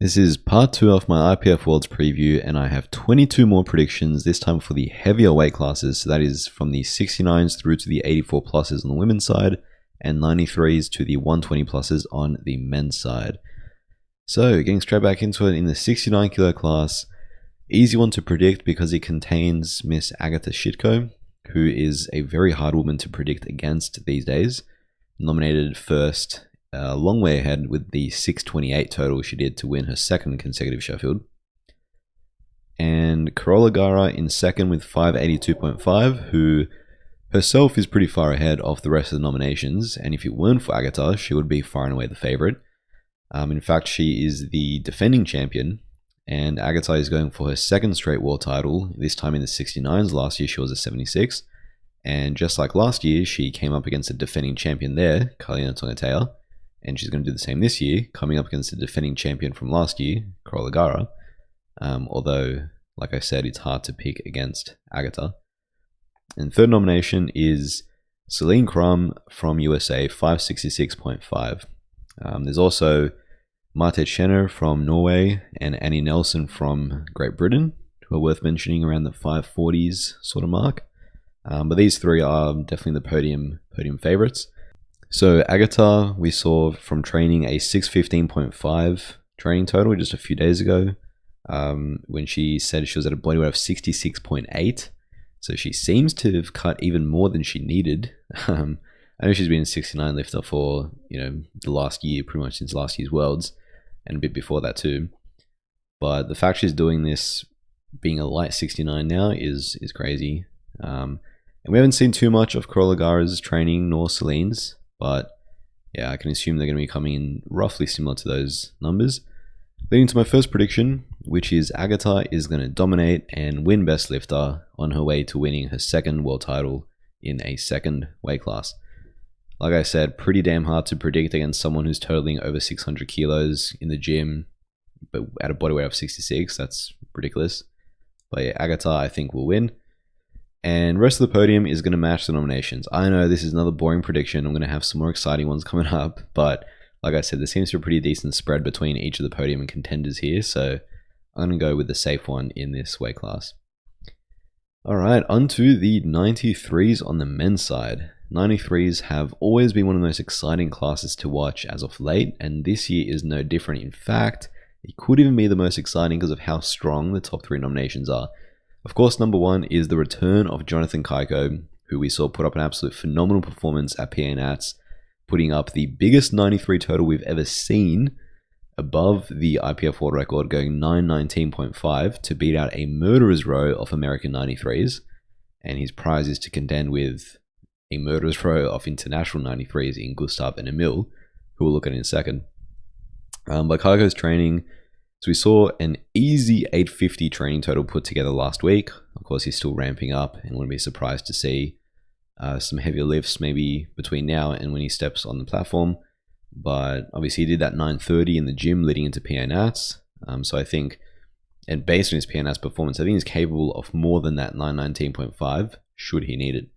This is part 2 of my IPF Worlds preview, and I have 22 more predictions, this time for the heavier weight classes. So that is from the 69s through to the 84 pluses on the women's side, and 93s to the 120 pluses on the men's side. So getting straight back into it, in the 69 kilo class, easy one to predict because it contains Miss Agatha Shitko, who is a very hard woman to predict against these days. Nominated first, a long way ahead with the 628 total she did to win her second consecutive Sheffield. And Carola Gara in second with 582.5, who herself is pretty far ahead of the rest of the nominations, and if it weren't for Agatha, she would be far and away the favorite. In fact, she is the defending champion, and Agatha is going for her second straight world title, this time in the 69s. Last year she was a 76, and just like last year, she came up against the defending champion there, Karolina Tongatea, and she's going to do the same this year, coming up against the defending champion from last year, Carola Gara. Although, like I said, it's hard to pick against Agatha. And third nomination is Celine Crum from USA, 566.5. There's also Marte Schenner from Norway and Annie Nelson from Great Britain, who are worth mentioning, around the 540s sort of mark. But these three are definitely the podium favorites. So Agatha, we saw from training a 615.5 training total just a few days ago, when she said she was at a body weight of 66.8. So she seems to have cut even more than she needed. I know she's been a 69 lifter for, the last year, pretty much since last year's Worlds, and a bit before that too. But the fact she's doing this, being a light 69 now, is crazy. And we haven't seen too much of Carola Gara's training nor Celine's, but yeah, I can assume they're going to be coming in roughly similar to those numbers. Leading to my first prediction, which is Agatha is going to dominate and win Best Lifter on her way to winning her second world title in a second weight class. Like I said, pretty damn hard to predict against someone who's totaling over 600 kilos in the gym, but at a body weight of 66. That's ridiculous. But yeah, Agatha, I think, will win. And the rest of the podium is going to match the nominations. I know this is another boring prediction. I'm going to have some more exciting ones coming up. But like I said, there seems to be a pretty decent spread between each of the podium and contenders here. So I'm going to go with the safe one in this weight class. All right, onto the 93s on the men's side. 93s have always been one of the most exciting classes to watch as of late, and this year is no different. In fact, it could even be the most exciting because of how strong the top three nominations are. Of course, number one is the return of Jonathan Kaiko, who we saw put up an absolute phenomenal performance at PA Nats, putting up the biggest 93 total we've ever seen, above the IPF world record, going 919.5 to beat out a murderer's row of American 93s. And his prize is to contend with a murderer's row of international 93s in Gustav and Emil, who we'll look at in a second. But Kaiko's training, so we saw an easy 850 training total put together last week. Of course, he's still ramping up, and wouldn't be surprised to see some heavier lifts maybe between now and when he steps on the platform. But obviously he did that 930 in the gym leading into PA Nats. So I think, and based on his PA Nats performance, I think he's capable of more than that 919.5 should he need it.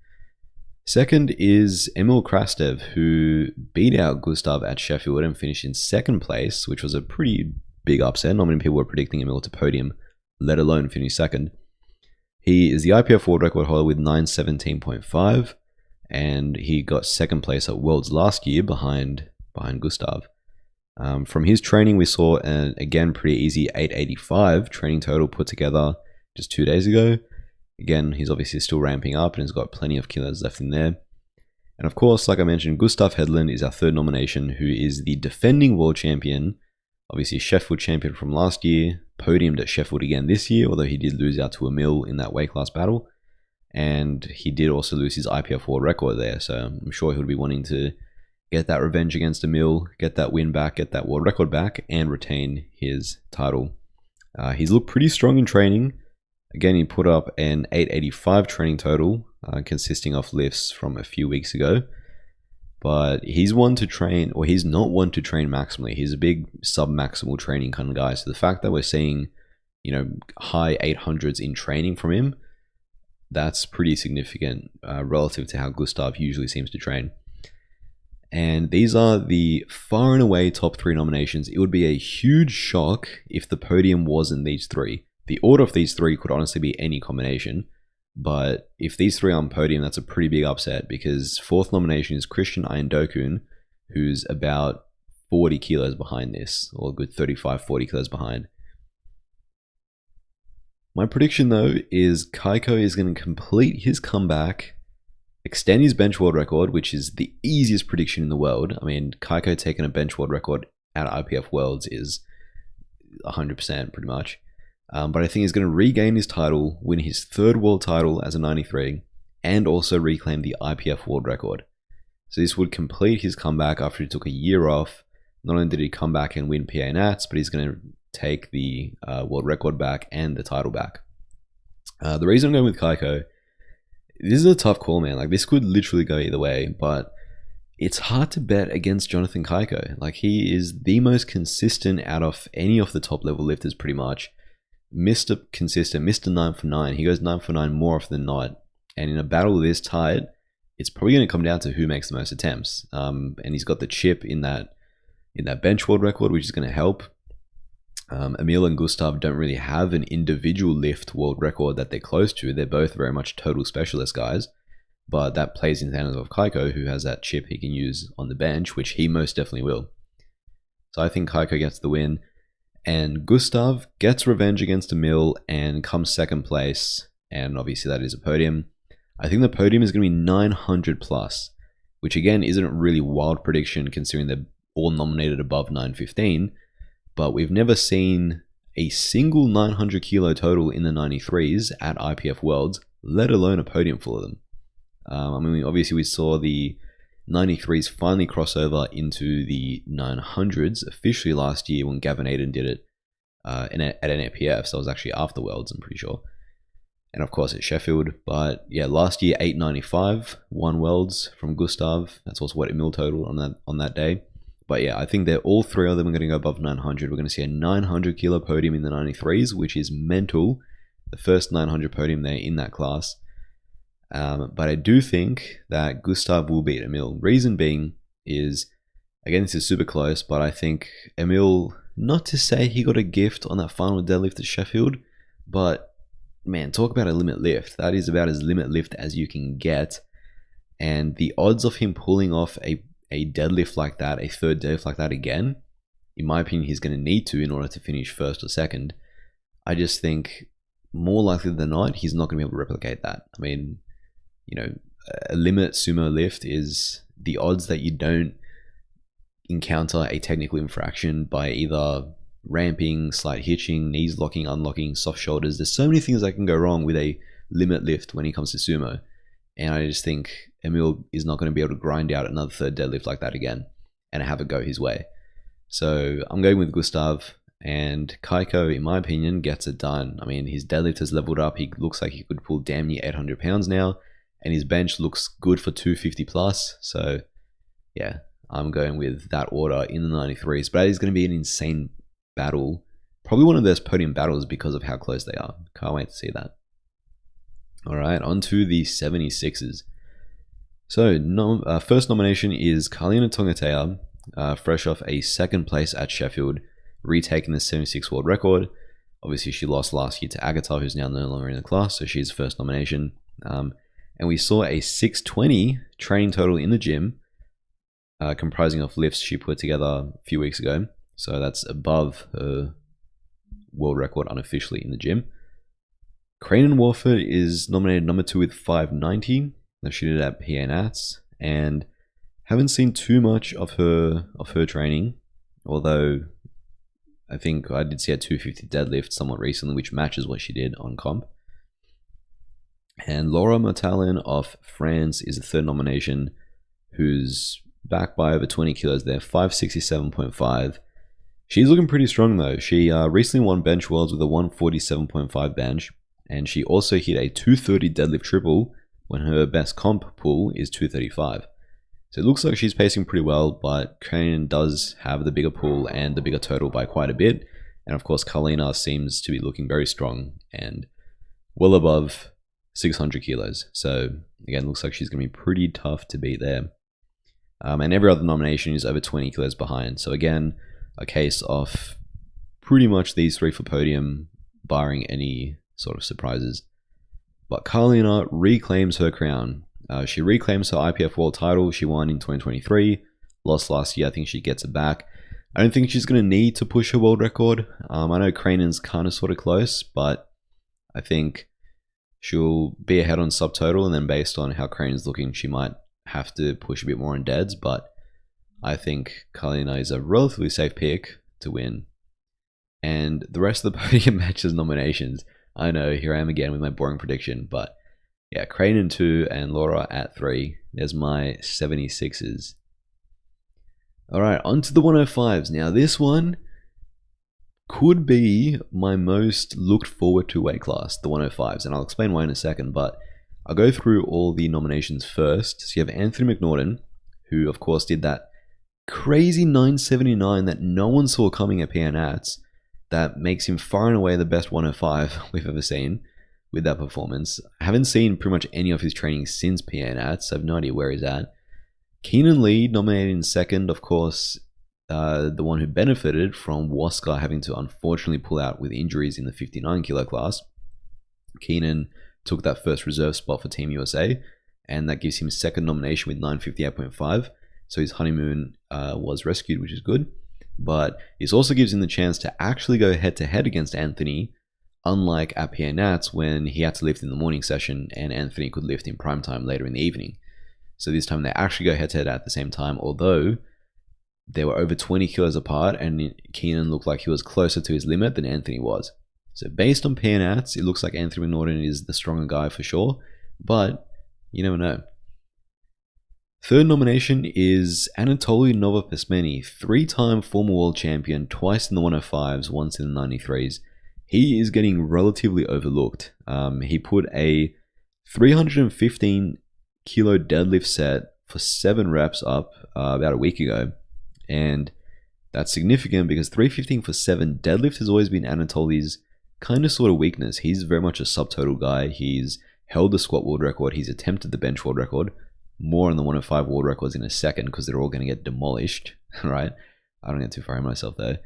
Second is Emil Krastev, who beat out Gustav at Sheffield and finished in second place, which was a pretty big upset. Not many people were predicting Emil to podium, let alone finish second. He is the IPF world record holder with 917.5, and he got second place at Worlds last year behind Gustav. From his training, we saw an, again, pretty easy 885 training total put together just 2 days ago. Again, he's obviously still ramping up and has got plenty of kilos left in there. And of course, like I mentioned, Gustav Hedlund is our third nomination, who is the defending world champion, obviously Sheffield champion from last year, podiumed at Sheffield again this year, although he did lose out to Emil in that weight class battle. And he did also lose his IPF world record there, so I'm sure he'll be wanting to get that revenge against Emil, get that win back, get that world record back, and retain his title. He's looked pretty strong in training. Again, he put up an 885 training total, consisting of lifts from a few weeks ago. But he's one to train, or he's not one to train maximally. He's a big sub-maximal training kind of guy. So the fact that we're seeing, high 800s in training from him, that's pretty significant relative to how Gustav usually seems to train. And these are the far and away top 3 nominations. It would be a huge shock if the podium wasn't these 3. The order of these 3 could honestly be any combination. But if these 3 are on podium, that's a pretty big upset, because 4th nomination is Christian Ayandokun, who's about 40 kilos behind this, or a good 35, 40 kilos behind. My prediction though is Kaiko is going to complete his comeback, extend his bench world record, which is the easiest prediction in the world. I mean, Kaiko taking a bench world record at IPF Worlds is 100% pretty much. But I think he's going to regain his title, win his 3rd world title as a 93, and also reclaim the IPF world record. So this would complete his comeback after he took a year off. Not only did he come back and win PA Nats, but he's going to take the world record back and the title back. The reason I'm going with Kaiko, this is a tough call, man. Like, this could literally go either way, but it's hard to bet against Jonathan Kaiko. Like, he is the most consistent out of any of the top level lifters pretty much. Mr. Consistent, Mr. 9 for 9. He goes 9 for 9 more often than not. And in a battle this tight, it's probably going to come down to who makes the most attempts. And he's got the chip in that bench world record, which is going to help. Emil and Gustav don't really have an individual lift world record that they're close to. They're both very much total specialist guys. But that plays in the hands of Kaiko, who has that chip he can use on the bench, which he most definitely will. So I think Kaiko gets the win. And Gustav gets revenge against Emil and comes 2nd place. And obviously that is a podium. I think the podium is going to be 900 plus, which again isn't a really wild prediction considering they're all nominated above 915. But we've never seen a single 900 kilo total in the 93s at IPF Worlds, let alone a podium full of them. I mean, obviously we saw the 93s finally cross over into the 900s officially last year when Gavin Aiden did it at an IPF. So it was actually after Worlds, I'm pretty sure. And of course at Sheffield. But yeah, last year 895, 1 Worlds from Gustav. That's also what Emil totaled on that day. But yeah, I think that all 3 of them are going to go above 900. We're going to see a 900 kilo podium in the 93s, which is mental. The first 900 podium there in that class. But I do think that Gustav will beat Emil. Reason being is, again, this is super close, but I think Emil, not to say he got a gift on that final deadlift at Sheffield, but man, talk about a limit lift. That is about as limit lift as you can get. And the odds of him pulling off a deadlift like that, a 3rd deadlift like that again, in my opinion, he's going to need to in order to finish 1st or 2nd. I just think more likely than not, he's not going to be able to replicate that. I mean, you know, a limit sumo lift is the odds that you don't encounter a technical infraction by either ramping, slight hitching, knees locking, unlocking, soft shoulders. There's so many things that can go wrong with a limit lift when it comes to sumo. And I just think Emil is not going to be able to grind out another 3rd deadlift like that again and have it go his way. So I'm going with Gustav, and Kaiko, in my opinion, gets it done. I mean, his deadlift has leveled up. He looks like he could pull damn near 800 pounds now, and his bench looks good for 250 plus. So yeah, I'm going with that order in the 93s. But it is going to be an insane battle. Probably one of those podium battles because of how close they are. Can't wait to see that. Alright, on to the 76s. So, first nomination is Karlina Tongatea, fresh off a 2nd place at Sheffield, retaking the 76 world record. Obviously, she lost last year to Agatha, who's now no longer in the class, so she's first nomination. And we saw a 620 training total in the gym, comprising of lifts she put together a few weeks ago. So that's above her world record unofficially in the gym. Crane Warford is nominated number 2 with 590. That she did at PA Nats, and haven't seen too much of her training. Although I think I did see a 250 deadlift somewhat recently, which matches what she did on comp. And Laura Martalin of France is the 3rd nomination, who's back by over 20 kilos there, 567.5. She's looking pretty strong though. She recently won Bench Worlds with a 147.5 bench. And she also hit a 230 deadlift triple when her best comp pull is 235. So it looks like she's pacing pretty well, but Crane does have the bigger pull and the bigger total by quite a bit. And of course, Karlina seems to be looking very strong and well above 600 kilos. So again, looks like she's going to be pretty tough to beat there. And every other nomination is over 20 kilos behind. So again, a case of pretty much these three for podium, barring any sort of surprises. But Karolina reclaims her crown. She reclaims her IPF World title. She won in 2023, lost last year. I think she gets it back. I don't think she's going to need to push her world record. I know Cranen's kind of sort of close, but I think she'll be ahead on subtotal, and then based on how Cranen's looking, she might have to push a bit more on deads, but I think Karolina is a relatively safe pick to win. And the rest of the podium matches nominations, I know, here I am again with my boring prediction, but yeah, Cranen 2 and Laura at 3. There's my 76s. Alright, on to the 105s. Now this one could be my most looked forward to weight class, the 105s, and I'll explain why in a second, but I'll go through all the nominations first. So you have Anthony McNaughton, who of course did that crazy 979 that no one saw coming at PNATs. That makes him far and away the best 105 we've ever seen with that performance. I haven't seen pretty much any of his training since PNATs, so I have no idea where he's at. Keenan Lee nominated in second, of course, the one who benefited from Waska having to unfortunately pull out with injuries in the 59 kilo class. Keenan took that first reserve spot for Team USA, and that gives him second nomination with 958.5. So his honeymoon was rescued, which is good. But this also gives him the chance to actually go head-to-head against Anthony, unlike at PNATs when he had to lift in the morning session and Anthony could lift in prime time later in the evening. So this time they actually go head-to-head at the same time, although they were over 20 kilos apart and Keenan looked like he was closer to his limit than Anthony was. So based on PNATs, it looks like Anthony McNaughton is the stronger guy for sure, but you never know. Third nomination is Anatoly Novopesmeni, 3-time former world champion, twice in the 105s, once in the 93s. He is getting relatively overlooked. He put a 315 kilo deadlift set for 7 reps up about a week ago, and that's significant because 315 for 7 deadlift has always been Anatoly's kind of sort of weakness. He's very much a subtotal guy. He's held the squat world record. He's attempted the bench world record. More on the 105 world records in a second because they're all going to get demolished, right? I don't get too far in myself though.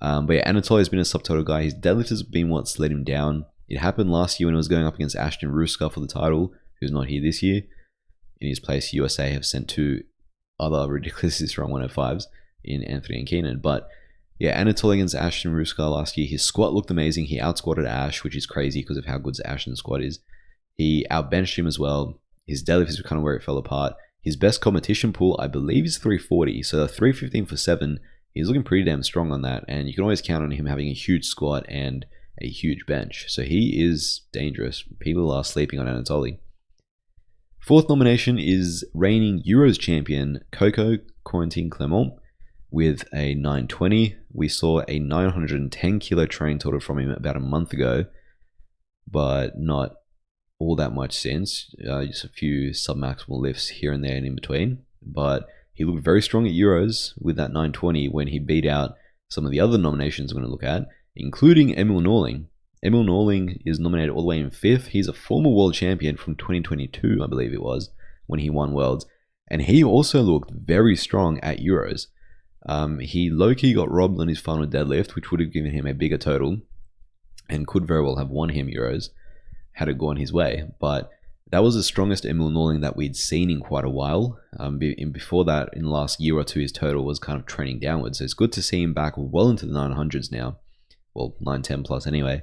But yeah, Anatoly has been a subtotal guy. His deadlift has been what's let him down. It happened last year when he was going up against Ashton Ruska for the title, who's not here this year. In his place, USA have sent 2 other ridiculously strong 105s in Anthony and Keenan. But yeah, Anatoly against Ashton Ruska last year, his squat looked amazing. He outsquatted Ash, which is crazy because of how good Ashton's squat is. He outbenched him as well. His deadlift is kind of where it fell apart. His best competition pull, I believe, is 340. So 315 for 7, he's looking pretty damn strong on that. And you can always count on him having a huge squat and a huge bench. So he is dangerous. People are sleeping on Anatoly. Fourth nomination is reigning Euros champion Coco Corentin Clement with a 920. We saw a 910 kilo train total from him about a month ago, but not all that much since, just a few submaximal lifts here and there and in between. But he looked very strong at Euros with that 920 when he beat out some of the other nominations I'm going to look at, including Emil Norling. Emil Norling is nominated all the way in 5th. He's a former world champion from 2022, I believe it was, when he won Worlds. And he also looked very strong at Euros. He low-key got robbed on his final deadlift, which would have given him a bigger total and could very well have won him Euros had it gone his way. But that was the strongest Emil Norling that we'd seen in quite a while. Before that, in the last year or two, his total was kind of trending downwards. So it's good to see him back well into the 900s now. Well, 910 plus anyway.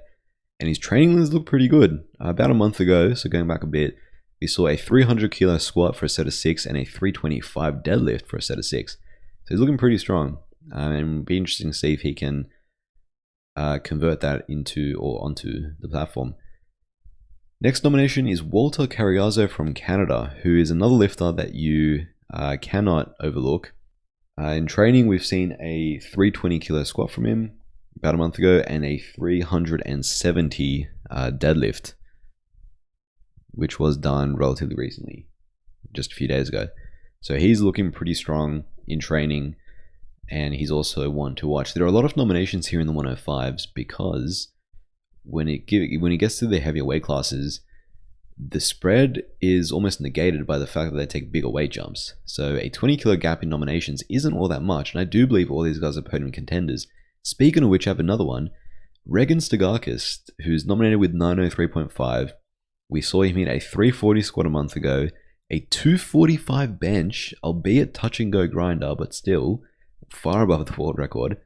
And his training lines look pretty good. About a month ago, so going back a bit, we saw a 300 kilo squat for a set of 6 and a 325 deadlift for a set of 6. So he's looking pretty strong. And it'll be interesting to see if he can convert that into or onto the platform. Next nomination is Walter Carriazo from Canada, who is another lifter that you cannot overlook. In training, we've seen a 320 kilo squat from him about a month ago and a 370 deadlift, which was done relatively recently, just a few days ago. So he's looking pretty strong in training, and he's also one to watch. There are a lot of nominations here in the 105s because when it gets to the heavier weight classes, the spread is almost negated by the fact that they take bigger weight jumps. So a 20 kilo gap in nominations isn't all that much, and I do believe all these guys are podium contenders. Speaking of which, I have another one. Regan Stigakis, who's nominated with 903.5. We saw him hit a 340 squat a month ago, a 245 bench, albeit touch and go grinder, but still far above the world record.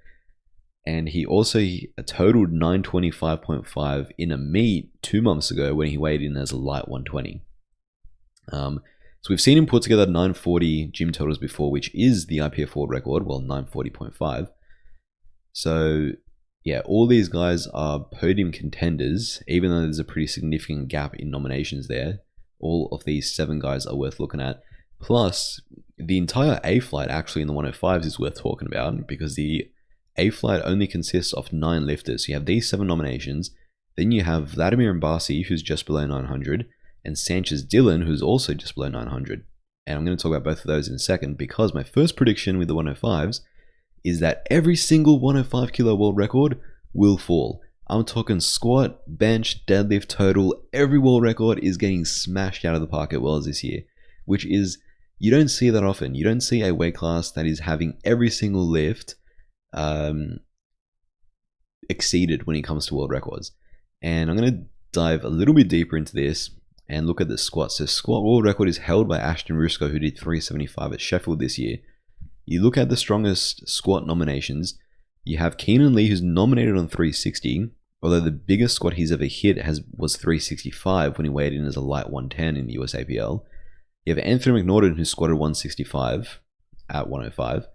And he also totaled 925.5 in a meet 2 months ago when he weighed in as a light 120. So we've seen him put together 940 gym totals before, which is the IPF world record, well, 940.5. So yeah, all these guys are podium contenders, even though there's a pretty significant gap in nominations there. All of these 7 guys are worth looking at. Plus, the entire A flight actually in the 105s is worth talking about, because the A flight only consists of 9 lifters. So you have these 7 nominations. Then you have Vladimir Mbasi, who's just below 900, and Sanchez Dylan, who's also just below 900. And I'm going to talk about both of those in a second, because my first prediction with the 105s is that every single 105 kilo world record will fall. I'm talking squat, bench, deadlift, total. Every world record is getting smashed out of the park at Worlds this year, which is, you don't see that often. You don't see a weight class that is having every single lift exceeded when it comes to world records. And I'm going to dive a little bit deeper into this and look at the squat. So squat world record is held by Ashton Rusko, who did 375 at Sheffield this year. You look at the strongest squat nominations, you have Keenan Lee, who's nominated on 360, although the biggest squat he's ever hit was 365 when he weighed in as a light 110 in the USAPL. You have Anthony McNaughton, who squatted 165 at 105.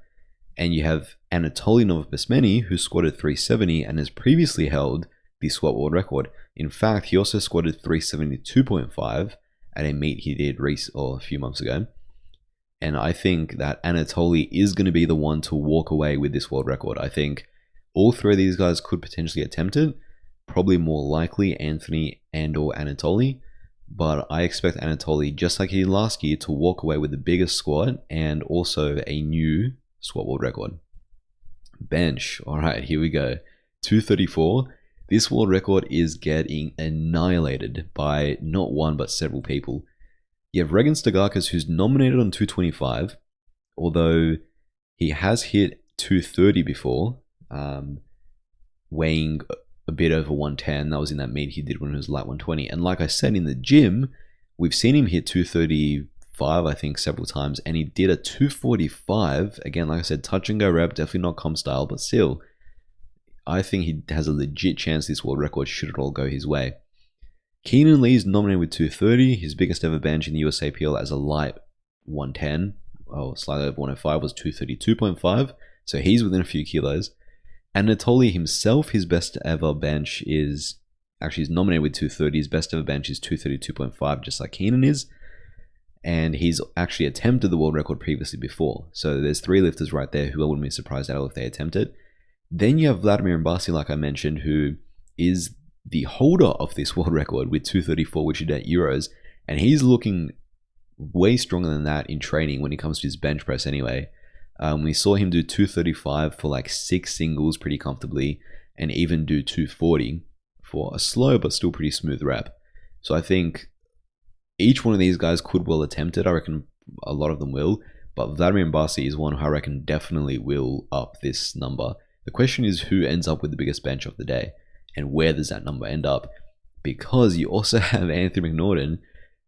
And you have Anatoly Novopesmeni, who squatted 370 and has previously held the squat world record. In fact, he also squatted 372.5 at a meet he did a few months ago. And I think that Anatoly is going to be the one to walk away with this world record. I think all 3 of these guys could potentially attempt it. Probably more likely Anthony and or Anatoly. But I expect Anatoly, just like he did last year, to walk away with the biggest squat and also a new squat world record. Bench. Alright, here we go. 234. This world record is getting annihilated by not one but several people. You have Regan Stigakis, who's nominated on 225, although he has hit 230 before, weighing a bit over 110. That was in that meet he did when he was light 120. And like I said, in the gym, we've seen him hit 235, I think, several times, and he did a 245. Again, like I said, touch and go rep, definitely not comp style, but still, I think he has a legit chance this world record should it all go his way. Keenan Lee is nominated with 230. His biggest ever bench in the USAPL as a light 110, slightly over 105, was 232.5. So he's within a few kilos. Anatoly himself, his best ever bench is, actually he's nominated with 230. His best ever bench is 232.5, just like Keenan is. And he's actually attempted the world record previously before. So there's 3 lifters right there who I wouldn't be surprised at all if they attempt it. Then you have Vladimir Mbasi, like I mentioned, who is the holder of this world record with 234, which he did at Euros, and he's looking way stronger than that in training when it comes to his bench press anyway. We saw him do 235 for like 6 singles pretty comfortably, and even do 240 for a slow but still pretty smooth rep. So I think each one of these guys could well attempt it. I reckon a lot of them will, but Vladimir Mbasi is one who I reckon definitely will up this number. The question is who ends up with the biggest bench of the day, and where does that number end up? Because you also have Anthony McNaughton,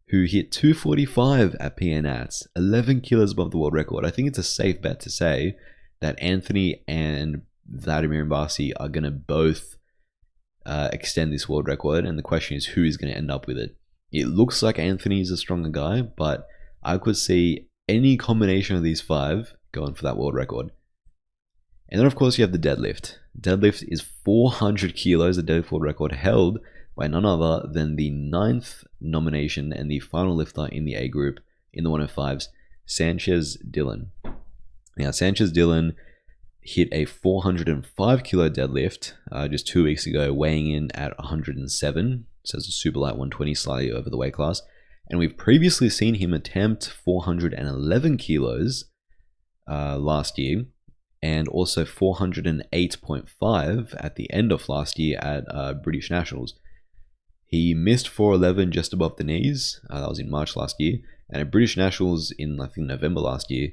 who hit 245 at PNATs, 11 kilos above the world record. I think it's a safe bet to say that Anthony and Vladimir Mbasi are going to both extend this world record, and the question is who is going to end up with it. It looks like Anthony is a stronger guy, but I could see any combination of these 5 going for that world record. And then of course you have the deadlift. Deadlift is 400 kilos, the deadlift world record held by none other than the 9th nomination and the final lifter in the A group in the 105s, Sanchez Dylan. Now Sanchez Dylan hit a 405 kilo deadlift just 2 weeks ago, weighing in at 107, so it's a super light 120, slightly over the weight class. And we've previously seen him attempt 411 kilos last year, and also 408.5 at the end of last year at British Nationals. He missed 411 just above the knees. That was in March last year. And at British Nationals in, I think, November last year,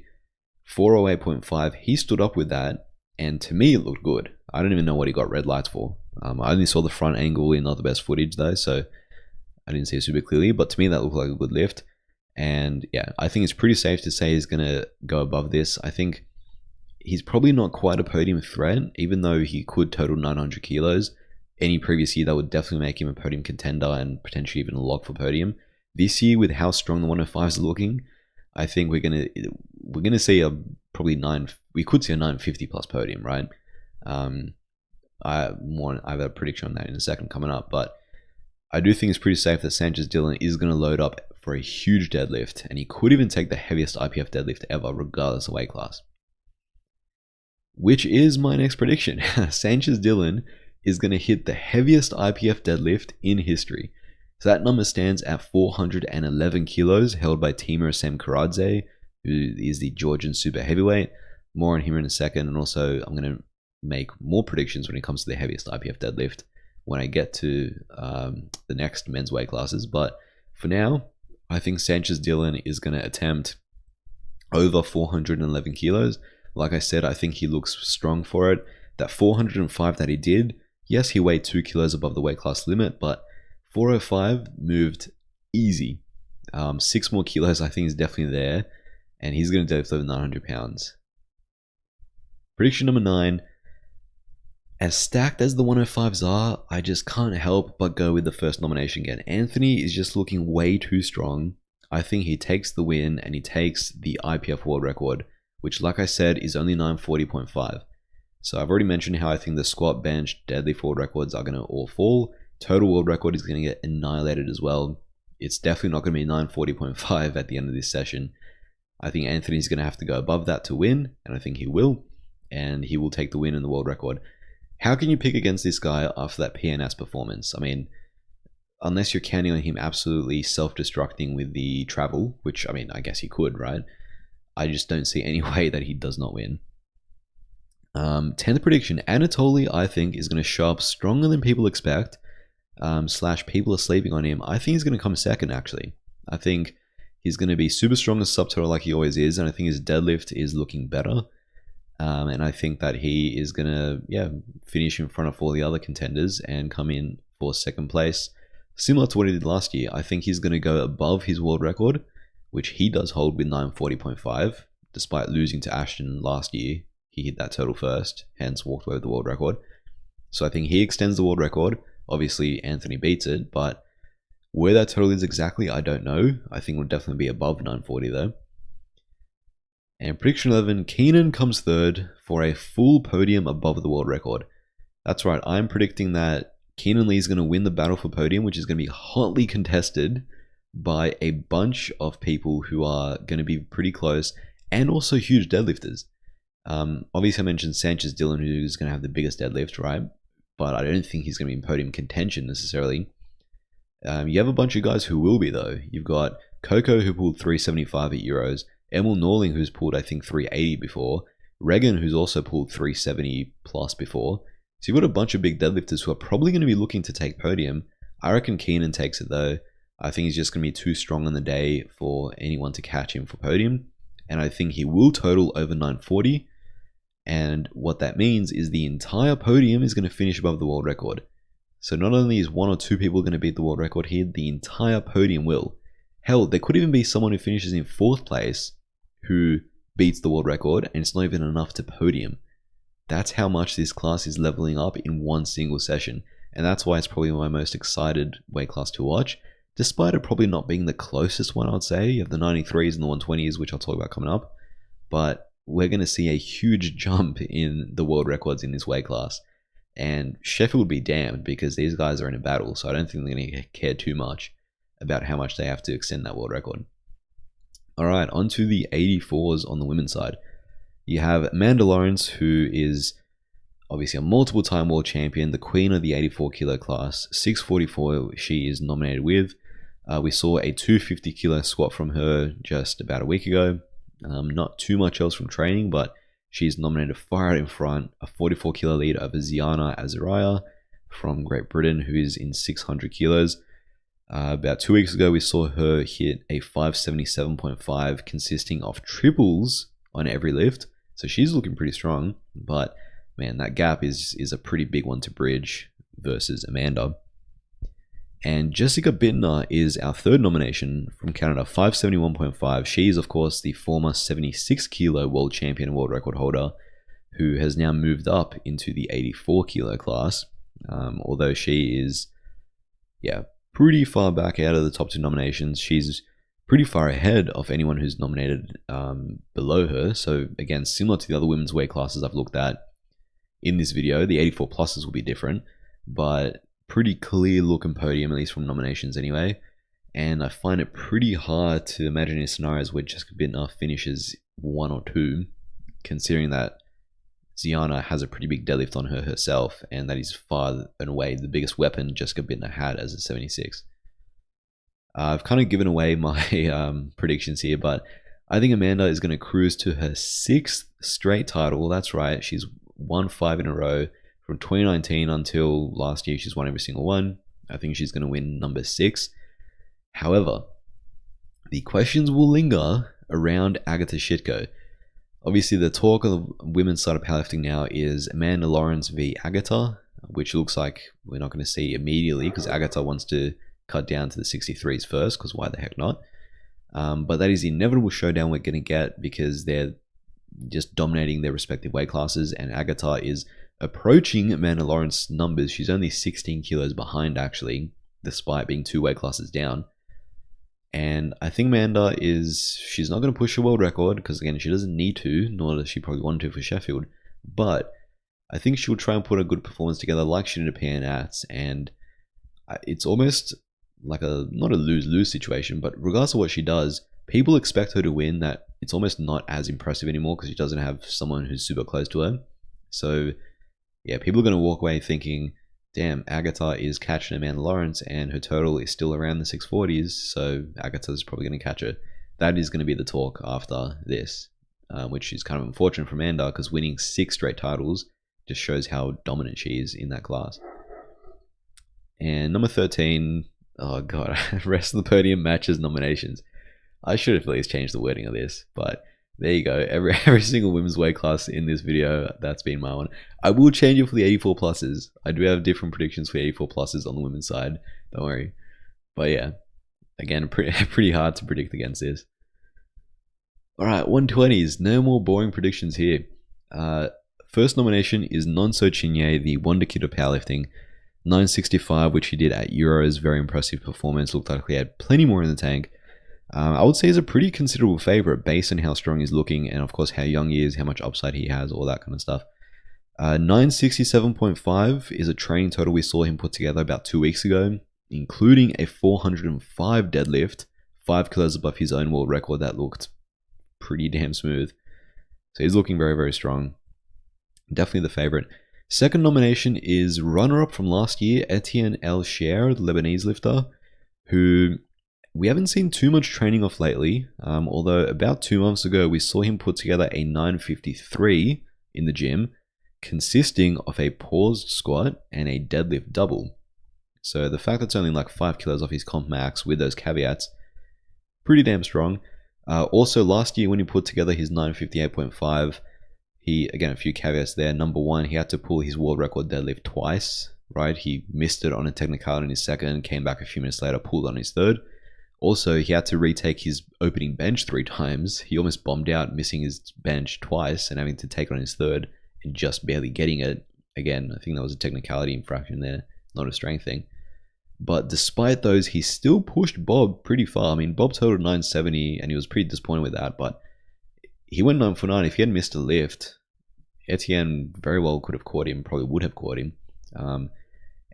408.5. He stood up with that. And to me, it looked good. I don't even know what he got red lights for. I only saw the front angle in not the best footage though, so I didn't see it super clearly. But to me, that looked like a good lift. And yeah, I think it's pretty safe to say he's going to go above this. I think he's probably not quite a podium threat, even though he could total 900 kilos. Any previous year, that would definitely make him a podium contender and potentially even a lock for podium. This year, with how strong the 105s are looking, I think we're gonna see a probably we could see a 950 plus podium, right? I have a prediction on that in a second coming up, but I do think it's pretty safe that Sanchez Dillon is going to load up for a huge deadlift, and he could even take the heaviest IPF deadlift ever, regardless of weight class. Which is my next prediction. Sanchez Dillon is going to hit the heaviest IPF deadlift in history. So that number stands at 411 kilos, held by Timur Semkaradze, who is the Georgian super heavyweight. More on him in a second, and also I'm going to make more predictions when it comes to the heaviest IPF deadlift when I get to the next men's weight classes. But for now, I think Sanchez Dillon is going to attempt over 411 kilos. Like I said, I think he looks strong for it. That 405 that he did, yes, he weighed 2 kilos above the weight class limit, but 405 moved easy. 6 more kilos I think is definitely there, and he's going to deadlift over 900 pounds. Prediction number 9. As stacked as the 105s are, I just can't help but go with the first nomination again. Anthony is just looking way too strong. I think he takes the win, and he takes the IPF world record, which, like I said, is only 940.5. So I've already mentioned how I think the squat, bench, deadlift world records are going to all fall. Total world record is going to get annihilated as well. It's definitely not going to be 940.5 at the end of this session. I think Anthony's going to have to go above that to win, and I think he will. And he will take the win in the world record. How can you pick against this guy after that PNS performance? I mean, unless you're counting on him absolutely self-destructing with the travel, which, I mean, I guess he could, right? I just don't see any way that he does not win. 10th prediction. Anatoly, I think, is going to show up stronger than people expect. / people are sleeping on him. I think he's going to come second, actually. I think he's going to be super strong as subtotal like he always is, and I think his deadlift is looking better. And I think that he is going to finish in front of all the other contenders and come in for second place. Similar to what he did last year, I think he's going to go above his world record, which he does hold with 940.5. Despite losing to Ashton last year, he hit that total first, hence walked away with the world record. So I think he extends the world record. Obviously, Anthony beats it, but where that total is exactly, I don't know. I think it will definitely be above 940 though. And prediction 11, Keenan comes third for a full podium above the world record. That's right, I'm predicting that Keenan Lee is going to win the battle for podium, which is going to be hotly contested by a bunch of people who are going to be pretty close, and also huge deadlifters. Obviously, I mentioned Sanchez Dillon, who's going to have the biggest deadlift, right? But I don't think he's going to be in podium contention necessarily. You have a bunch of guys who will be, though. You've got Coco, who pulled 375 at Euros. Emil Norling, who's pulled, I think, 380 before. Regan, who's also pulled 370 plus before. So you've got a bunch of big deadlifters who are probably going to be looking to take podium. I reckon Keenan takes it, though. I think he's just going to be too strong on the day for anyone to catch him for podium. And I think he will total over 940. And what that means is the entire podium is going to finish above the world record. So not only is 1 or 2 people going to beat the world record here, the entire podium will. Hell, there could even be someone who finishes in 4th place who beats the world record, and it's not even enough to podium. That's how much this class is leveling up in one single session. And that's why it's probably my most excited weight class to watch, despite it probably not being the closest one, I'd say. You have the 93s and the 120s, which I'll talk about coming up. But we're going to see a huge jump in the world records in this weight class. And Sheffield would be damned, because these guys are in a battle, so I don't think they're going to care too much about how much they have to extend that world record. Alright, on to the 84s on the women's side. You have Amanda Lawrence, who is obviously a multiple-time world champion, the queen of the 84 kilo class. 644 she is nominated with. We saw a 250 kilo squat from her just about a week ago. Not too much else from training, but she's nominated far out in front. A 44 kilo lead over Ziana Azariah from Great Britain, who is in 600 kilos. About 2 weeks ago, we saw her hit a 577.5 consisting of triples on every lift. So she's looking pretty strong, but man, that gap is a pretty big one to bridge versus Amanda. And Jessica Bittner is our third nomination from Canada, 571.5. She's, of course, the former 76 kilo world champion and world record holder who has now moved up into the 84 kilo class. Although she is, pretty far back out of the top two nominations. She's pretty far ahead of anyone who's nominated below her. So again, similar to the other women's weight classes I've looked at in this video, the 84 pluses will be different, but pretty clear looking podium, at least from nominations anyway. And I find it pretty hard to imagine any scenarios where Jessica Bittner finishes 1 or 2, considering that Ziana has a pretty big deadlift on her herself, and that is far and away the biggest weapon Jessica Bittner had as a 76. I've kind of given away my predictions here, but I think Amanda is going to cruise to her 6th straight title. That's right, she's won 5 in a row. From 2019 until last year, she's won every single one. I think she's going to win number 6. However, the questions will linger around Agata Shitko. Obviously, the talk of the women's side of powerlifting now is Amanda Lawrence v. Agata, which looks like we're not going to see immediately because Agata wants to cut down to the 63s first, because why the heck not? But that is the inevitable showdown we're going to get because they're just dominating their respective weight classes, and Agata is approaching Amanda Lawrence's numbers. She's only 16 kilos behind, actually, despite being 2 weight classes down. And I think Amanda she's not going to push her world record because, again, she doesn't need to, nor does she probably want to for Sheffield. But I think she'll try and put a good performance together like she did at PNATs. And it's almost like not a lose-lose situation, but regardless of what she does, people expect her to win. That it's almost not as impressive anymore because she doesn't have someone who's super close to her. So yeah, people are going to walk away thinking, damn, Agata is catching Amanda Lawrence and her total is still around the 640s, so Agata's probably going to catch her. That is going to be the talk after this, which is kind of unfortunate for Amanda because winning 6 straight titles just shows how dominant she is in that class. And number 13, oh god, rest of the podium matches nominations. I should have at least changed the wording of this, but there you go. Every single women's weight class in this video, that's been my one. I will change it for the 84 pluses. I do have different predictions for 84 pluses on the women's side. Don't worry. But yeah, again, pretty hard to predict against this. Alright, 120s. No more boring predictions here. First nomination is Nonso Chinye, the wonder kid of powerlifting. 965, which he did at Euros. Very impressive performance. Looked like he had plenty more in the tank. I would say he's a pretty considerable favorite based on how strong he's looking and, of course, how young he is, how much upside he has, all that kind of stuff. 967.5 is a training total we saw him put together about 2 weeks ago, including a 405 deadlift, 5 kilos above his own world record. That looked pretty damn smooth. So he's looking very, very strong. Definitely the favorite. Second nomination is runner-up from last year, Etienne El Cher, the Lebanese lifter, who we haven't seen too much training off lately, although about 2 months ago we saw him put together a 953 in the gym, consisting of a paused squat and a deadlift double. So the fact that it's only like 5 kilos off his comp max with those caveats, pretty damn strong. Also last year when he put together his 958.5, again, a few caveats there. Number one, he had to pull his world record deadlift twice, right? He missed it on a technicality in his second, came back a few minutes later, pulled on his third. Also, he had to retake his opening bench 3 times. He almost bombed out, missing his bench twice and having to take it on his third and just barely getting it. Again, I think that was a technicality infraction there, not a strength thing. But despite those, he still pushed Bob pretty far. I mean, Bob totaled 970 and he was pretty disappointed with that, but he went 9 for 9. If he had missed a lift, Etienne very well could have caught him, probably would have caught him. And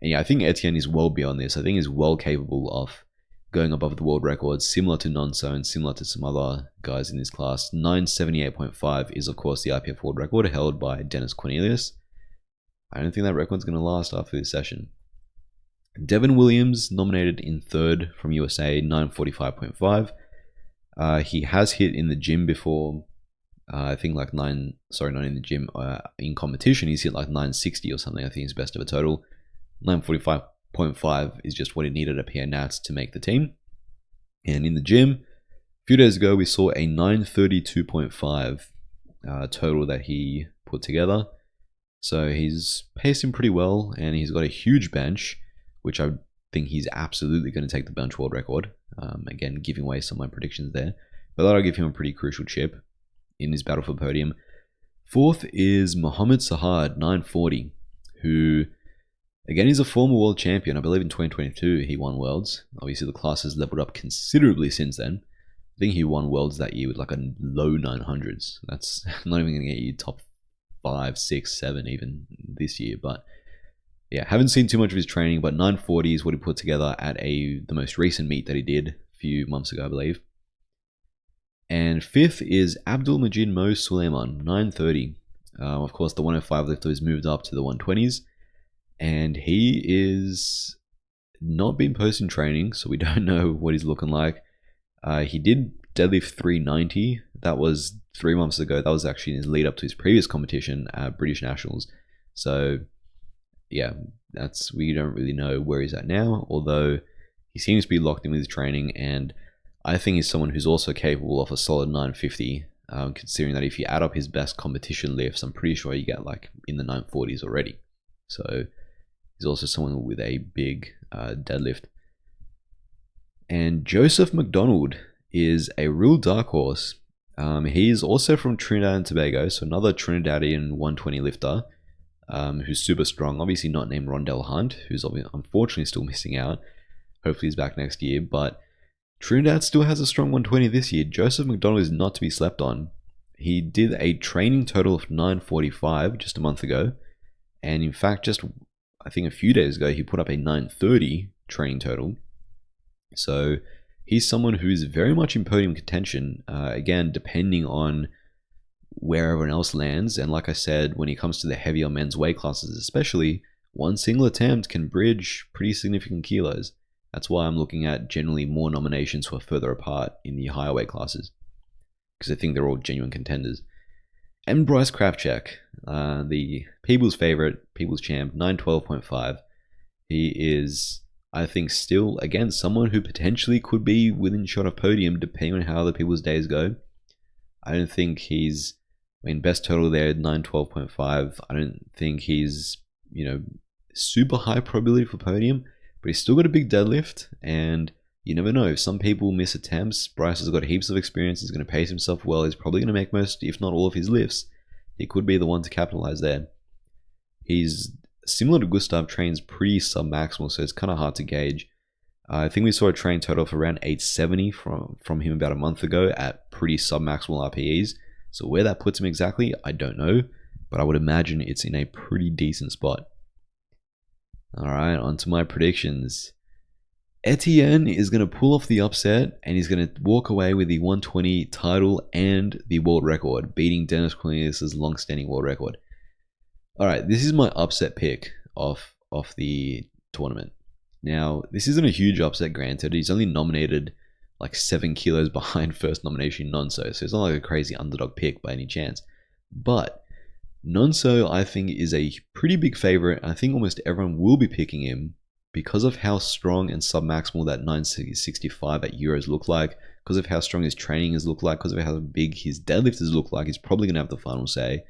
yeah, I think Etienne is well beyond this. I think he's well capable of going above the world record, similar to Nonso and similar to some other guys in this class. 978.5 is, of course, the IPF world record held by Dennis Cornelius. I don't think that record's going to last after this session. Devin Williams, nominated in third from USA, 945.5. He has hit in the gym before. I think like not in the gym. In competition, he's hit like 960 or something. I think he's best of a total. 945 0.5 is just what he needed at PA Nats to make the team. And in the gym, a few days ago, we saw a 932.5 total that he put together. So he's pacing pretty well, and he's got a huge bench, which I think he's absolutely going to take the bench world record. Again, giving away some of my predictions there. But that'll give him a pretty crucial chip in his battle for podium. Fourth is Mohamed Sahad, 940, who, again, he's a former world champion. I believe in 2022 he won Worlds. Obviously, the class has leveled up considerably since then. I think he won Worlds that year with like a low 900s. That's not even going to get you top 5, 6, 7 even this year. But yeah, haven't seen too much of his training, but 940 is what he put together at the most recent meet that he did a few months ago, I believe. And fifth is Abdul Majid Mo Suleiman, 930. Of course, the 105 lifter has moved up to the 120s. And he is not been posting training, so we don't know what he's looking like. He did deadlift 390. That was 3 months ago. That was actually in his lead up to his previous competition at British Nationals. So yeah, we don't really know where he's at now, although he seems to be locked in with his training, and I think he's someone who's also capable of a solid 950, considering that if you add up his best competition lifts, I'm pretty sure you get like in the 940s already. So he's also someone with a big deadlift. And Joseph McDonald is a real dark horse. He's also from Trinidad and Tobago, so another Trinidadian 120 lifter who's super strong. Obviously not named Rondell Hunt, who's unfortunately still missing out. Hopefully he's back next year, but Trinidad still has a strong 120 this year. Joseph McDonald is not to be slept on. He did a training total of 945 just a month ago, and in fact, just I think a few days ago, he put up a 930 training total. So he's someone who is very much in podium contention, again, depending on where everyone else lands. And like I said, when it comes to the heavier men's weight classes especially, one single attempt can bridge pretty significant kilos. That's why I'm looking at generally more nominations who are further apart in the higher weight classes, because I think they're all genuine contenders. And Bryce Krafchek, the people's favorite, people's champ, 912.5. He is, I think, still, again, someone who potentially could be within shot of podium depending on how the people's days go. I don't think he's, best total there, 912.5. I don't think he's, super high probability for podium, but he's still got a big deadlift, and you never know. Some people miss attempts. Bryce has got heaps of experience. He's going to pace himself well. He's probably going to make most, if not all, of his lifts. He could be the one to capitalize there. He's similar to Gustav, trains pretty sub-maximal, so it's kind of hard to gauge. I think we saw a train total of around 870 from him about a month ago at pretty sub-maximal RPEs. So where that puts him exactly, I don't know, but I would imagine it's in a pretty decent spot. Alright, on to my predictions. Etienne is going to pull off the upset, and he's going to walk away with the 120 title and the world record, beating Dennis Cornelius' long-standing world record. Alright, this is my upset pick of the tournament. Now, this isn't a huge upset, granted. He's only nominated like 7 kilos behind first nomination Nonso, so it's not like a crazy underdog pick by any chance. But Nonso, I think, is a pretty big favorite. I think almost everyone will be picking him because of how strong and sub-maximal that 965 at Euros look like, because of how strong his training has looked like, because of how big his deadlifters look like. He's probably going to have the final say.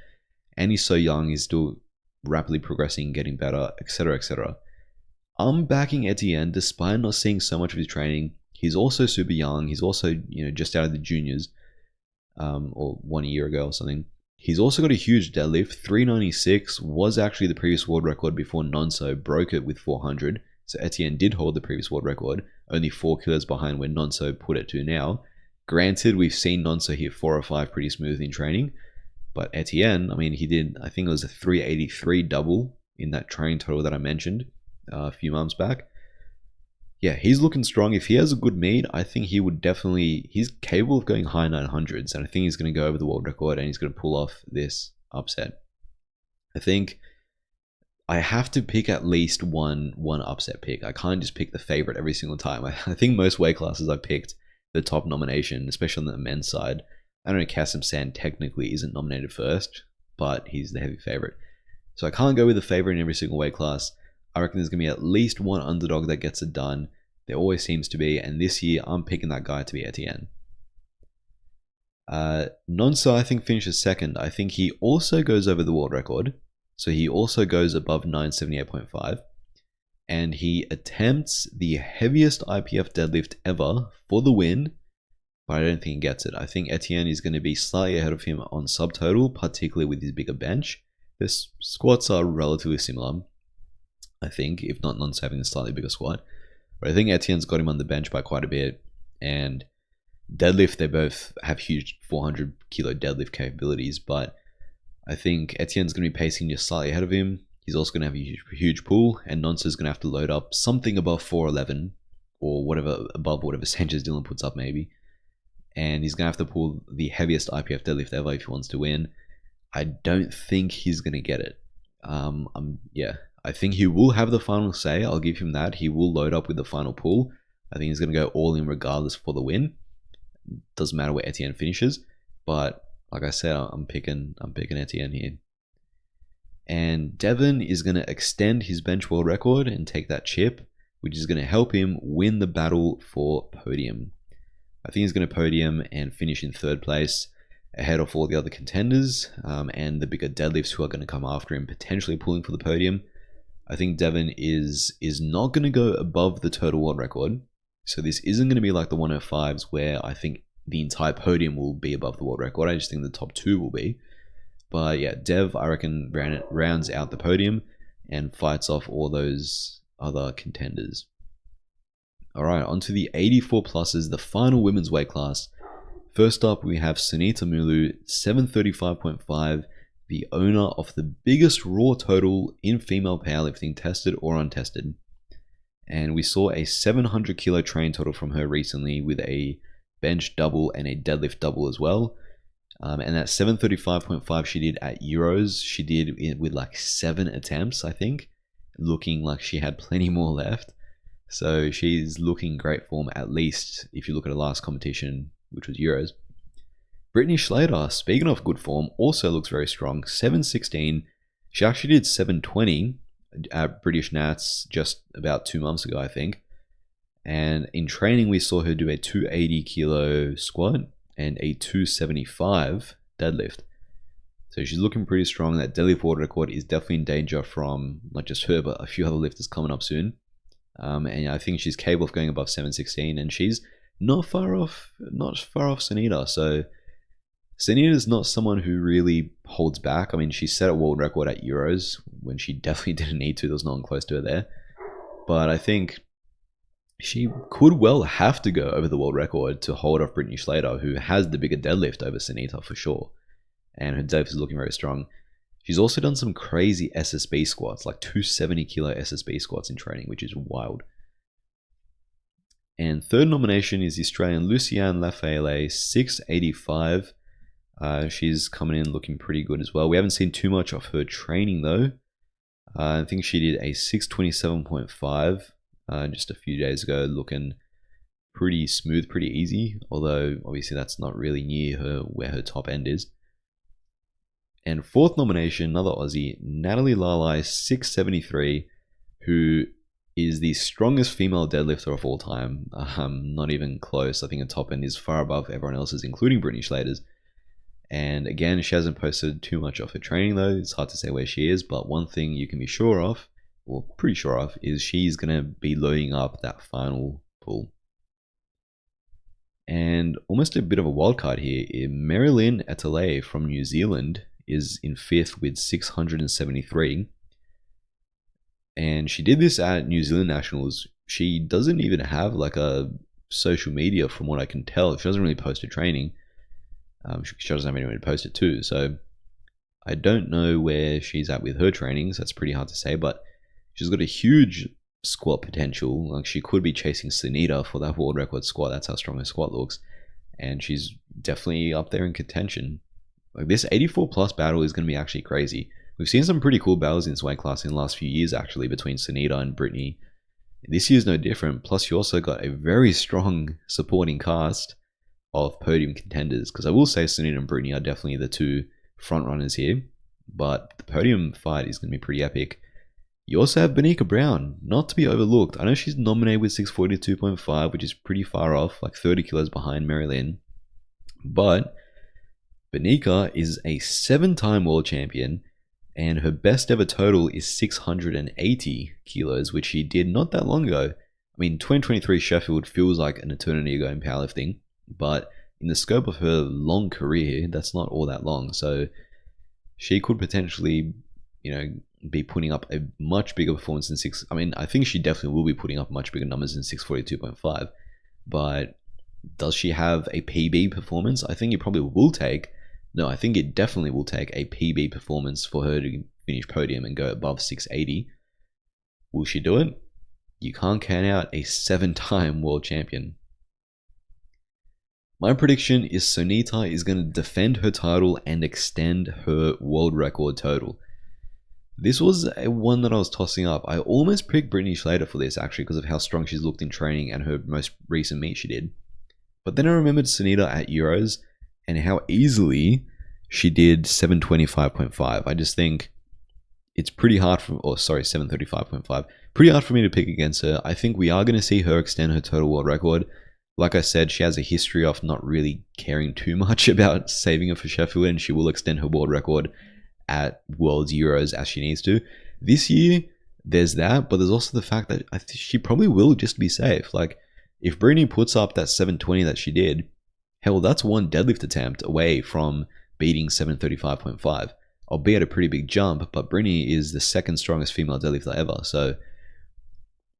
And he's so young, he's still rapidly progressing, getting better, etc., etc. I'm backing Etienne despite not seeing so much of his training. He's also super young. He's also, just out of the juniors, or 1 year ago or something. He's also got a huge deadlift. 396 was actually the previous world record before Nonso broke it with 400. So Etienne did hold the previous world record, only 4 kilos behind where Nonso put it to now. Granted, we've seen Nonso hit 405 pretty smooth in training, but Etienne, he did, I think it was a 383 double in that training total that I mentioned a few months back. Yeah, he's looking strong. If he has a good meet, I think he would definitely, he's capable of going high 900s, and I think he's going to go over the world record and he's going to pull off this upset. I think I have to pick at least one upset pick. I can't just pick the favorite every single time. I think most weight classes I picked the top nomination, especially on the men's side. I don't know, Kasim Sand technically isn't nominated first, but he's the heavy favorite. So I can't go with the favorite in every single weight class. I reckon there's going to be at least one underdog that gets it done. There always seems to be, and this year I'm picking that guy to be Etienne. Nonsa, I think, finishes second. I think he also goes over the world record. So he also goes above 978.5. And he attempts the heaviest IPF deadlift ever for the win. But I don't think he gets it. I think Etienne is going to be slightly ahead of him on subtotal, particularly with his bigger bench. The squats are relatively similar, I think, if not Nonsa having a slightly bigger squat. But I think Etienne's got him on the bench by quite a bit. And deadlift, they both have huge 400 kilo deadlift capabilities, but I think Etienne's going to be pacing just slightly ahead of him. He's also going to have a huge pull, and Nonsa's going to have to load up something above 411 or whatever, above whatever Sanchez Dillon puts up maybe. And he's going to have to pull the heaviest IPF deadlift ever if he wants to win. I don't think he's going to get it. I think he will have the final say. I'll give him that. He will load up with the final pull. I think he's going to go all in regardless for the win. Doesn't matter where Etienne finishes, but like I said, I'm picking Etienne here. And Devon is going to extend his bench world record and take that chip, which is going to help him win the battle for podium. I think he's going to podium and finish in third place ahead of all the other contenders and the bigger deadlifts who are going to come after him, potentially pulling for the podium. I think Devon is not going to go above the total world record. So this isn't going to be like the 105s where I think the entire podium will be above the world record. I just think the top two will be. But yeah, Dev, I reckon, rounds out the podium and fights off all those other contenders. Alright, on to the 84 pluses, the final women's weight class. First up, we have Sunita Mulu, 735.5, the owner of the biggest raw total in female powerlifting, tested or untested. And we saw a 700 kilo train total from her recently with a bench double and a deadlift double as well. And that 735.5 she did at Euros, she did it with like 7 attempts, I think, looking like she had plenty more left. So she's looking great form, at least if you look at her last competition, which was Euros. Brittany Schlater, speaking of good form, also looks very strong. 716. She actually did 720 at British Nats just about 2 months ago, I think. And in training, we saw her do a 280 kilo squat and a 275 deadlift. So she's looking pretty strong. That deadlift world record is definitely in danger from not just her, but a few other lifters coming up soon. And I think she's capable of going above 716, and she's not far off Sunita. So Sunita is not someone who really holds back. I mean, she set a world record at Euros when she definitely didn't need to. There was no one close to her there. But I think she could well have to go over the world record to hold off Brittany Schlater, who has the bigger deadlift over Sunita for sure. And her deadlift is looking very strong. She's also done some crazy SSB squats, like 270 kilo SSB squats in training, which is wild. And third nomination is the Australian Luciane Lafayette, 685. She's coming in looking pretty good as well. We haven't seen too much of her training though. I think she did a 627.5 just a few days ago, looking pretty smooth, pretty easy. Although obviously that's not really near her where her top end is. And fourth nomination, another Aussie, Natalie Lalai, 673, who is the strongest female deadlifter of all time. Not even close. I think her top end is far above everyone else's, including Brittany Schlater's. And again, she hasn't posted too much of her training though. It's hard to say where she is, but one thing you can be sure of, or pretty sure of, is she's going to be loading up that final pull. And almost a bit of a wild card here, Marilyn Etalay from New Zealand is in fifth with 673. And she did this at New Zealand Nationals. She doesn't even have like a social media from what I can tell. She doesn't really post her training. She doesn't have anyone to post it to. So I don't know where she's at with her trainings. That's pretty hard to say, but she's got a huge squat potential. Like she could be chasing Sunita for that world record squat. That's how strong her squat looks. And she's definitely up there in contention. Like this 84 plus battle is going to be actually crazy. We've seen some pretty cool battles in this weight class in the last few years actually between Sunita and Brittany. This year's no different. Plus you also got a very strong supporting cast of podium contenders. Because I will say Sunita and Brittany are definitely the two front runners here. But the podium fight is going to be pretty epic. You also have Benika Brown, not to be overlooked. I know she's nominated with 642.5, which is pretty far off, like 30 kilos behind Mary Lynn. But Benika is a 7-time world champion, and her best ever total is 680 kilos, which she did not that long ago. I mean, 2023 Sheffield feels like an eternity ago in powerlifting, but in the scope of her long career, that's not all that long. So she could potentially, be putting up a much bigger performance than six. I mean, I think she definitely will be putting up much bigger numbers than 642.5, but does she have a PB performance? I think it probably will take. No, I think it definitely will take a PB performance for her to finish podium and go above 680. Will she do it? You can't count out a 7-time world champion. My prediction is Sunita is going to defend her title and extend her world record total. This was one that I was tossing up. I almost picked Brittany Schlater for this, actually, because of how strong she's looked in training and her most recent meet she did. But then I remembered Sunita at Euros and how easily she did 725.5. I just think it's pretty hard 735.5. Pretty hard for me to pick against her. I think we are going to see her extend her total world record. Like I said, she has a history of not really caring too much about saving her for Sheffield, and she will extend her world record at Worlds, Euros as she needs to. This year, there's that, but there's also the fact that I think she probably will just be safe. Like, if Brittany puts up that 720 that she did, hell, that's one deadlift attempt away from beating 735.5. Albeit a pretty big jump, but Brittany is the second strongest female deadlifter ever, so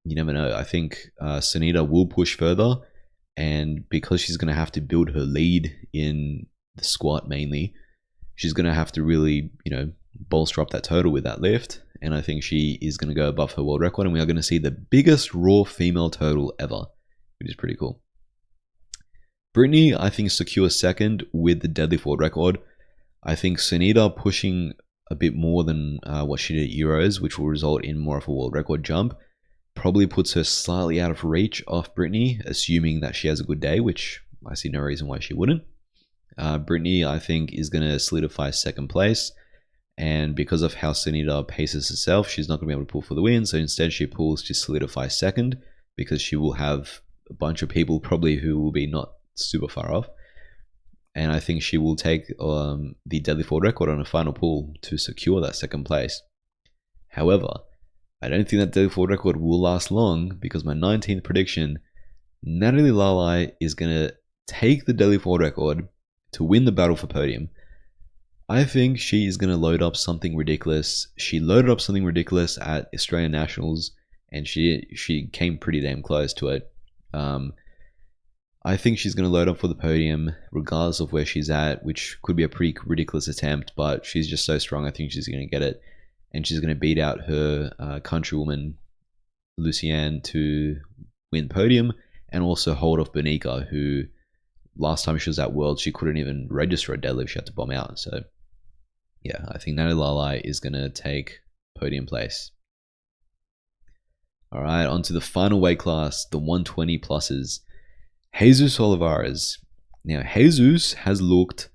you never know. I think Sunita will push further, and because she's going to have to build her lead in the squat mainly, she's going to have to really, bolster up that total with that lift, and I think she is going to go above her world record, and we are going to see the biggest raw female total ever, which is pretty cool. Brittany, I think, secures second with the deadlift world record. I think Sunita pushing a bit more than what she did at Euros, which will result in more of a world record jump, probably puts her slightly out of reach of Brittany, assuming that she has a good day, which I see no reason why she wouldn't. Brittany, I think, is going to solidify second place, and because of how Sunita paces herself, she's not going to be able to pull for the win, so instead she pulls to solidify second, because she will have a bunch of people probably who will be not super far off. And I think she will take the deadlift world record on a final pull to secure that second place. However, I don't think that deadlift world record will last long, because my 19th prediction, Natalie Lalai is going to take the deadlift world record to win the battle for podium. I think she is going to load up something ridiculous. She loaded up something ridiculous at Australian Nationals, and she came pretty damn close to it. I think she's going to load up for the podium regardless of where she's at, which could be a pretty ridiculous attempt, but she's just so strong. I think she's going to get it, and she's going to beat out her countrywoman Lucienne to win podium, and also hold off Benika, who last time she was at Worlds, she couldn't even register a deadlift. She had to bomb out. So yeah, I think Natalie Lalai is going to take podium place. All right, on to the final weight class, the 120 pluses. Jesus Olivares. Now, Jesus has looked